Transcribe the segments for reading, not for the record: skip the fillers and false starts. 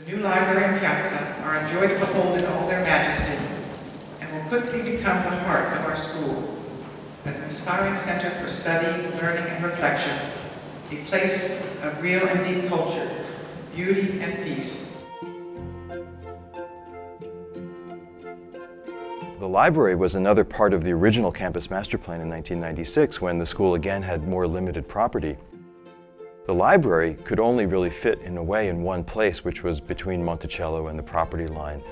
The new library and piazza are enjoyed to behold in all their majesty and will quickly become the heart of our school as an inspiring center for study, learning, and reflection, a place of real and deep culture, beauty, and peace. The library was another part of the original campus master plan in 1996 when the school again had more limited property. The library could only really fit in a way in one place, which was between Monticello and the property line.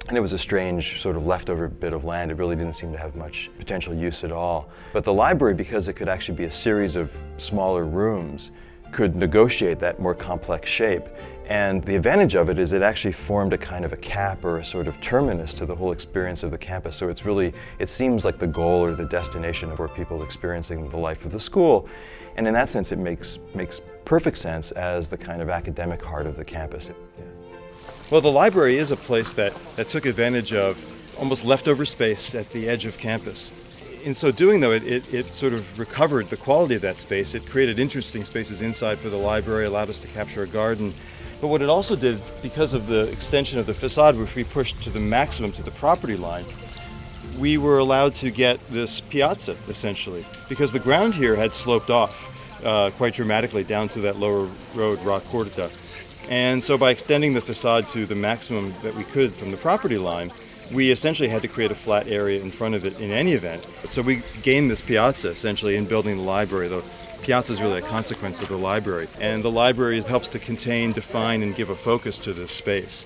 And it was a strange sort of leftover bit of land. It really didn't seem to have much potential use at all. But the library, because it could actually be a series of smaller rooms, could negotiate that more complex shape. And the advantage of it is it actually formed a kind of a cap or a sort of terminus to the whole experience of the campus. So it seems like the goal or the destination for people experiencing the life of the school. And in that sense, it makes perfect sense as the kind of academic heart of the campus. Yeah. Well, the library is a place that took advantage of almost leftover space at the edge of campus. In so doing, though, it sort of recovered the quality of that space. It created interesting spaces inside for the library, allowed us to capture a garden. But what it also did, because of the extension of the facade, which we pushed to the maximum to the property line, we were allowed to get this piazza, essentially, because the ground here had sloped off quite dramatically down to that lower road, Rock Cortata. And so by extending the facade to the maximum that we could from the property line, we essentially had to create a flat area in front of it in any event. So we gained this piazza, essentially, in building the library. The piazza is really a consequence of the library. And the library helps to contain, define, and give a focus to this space.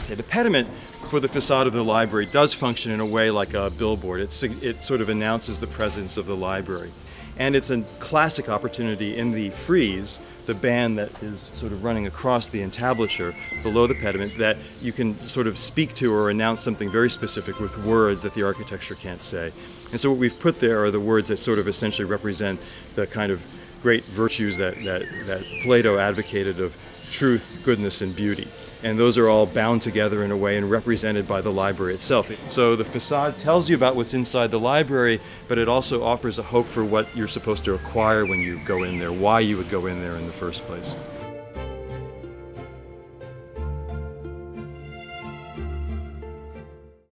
The pediment for the facade of the library does function in a way like a billboard. It sort of announces the presence of the library. And it's a classic opportunity in the frieze, the band that is sort of running across the entablature below the pediment, that you can sort of speak to or announce something very specific with words that the architecture can't say. And so what we've put there are the words that sort of essentially represent the kind of great virtues that Plato advocated of truth, goodness, and beauty. And those are all bound together in a way and represented by the library itself. So the facade tells you about what's inside the library, but it also offers a hope for what you're supposed to acquire when you go in there, why you would go in there in the first place.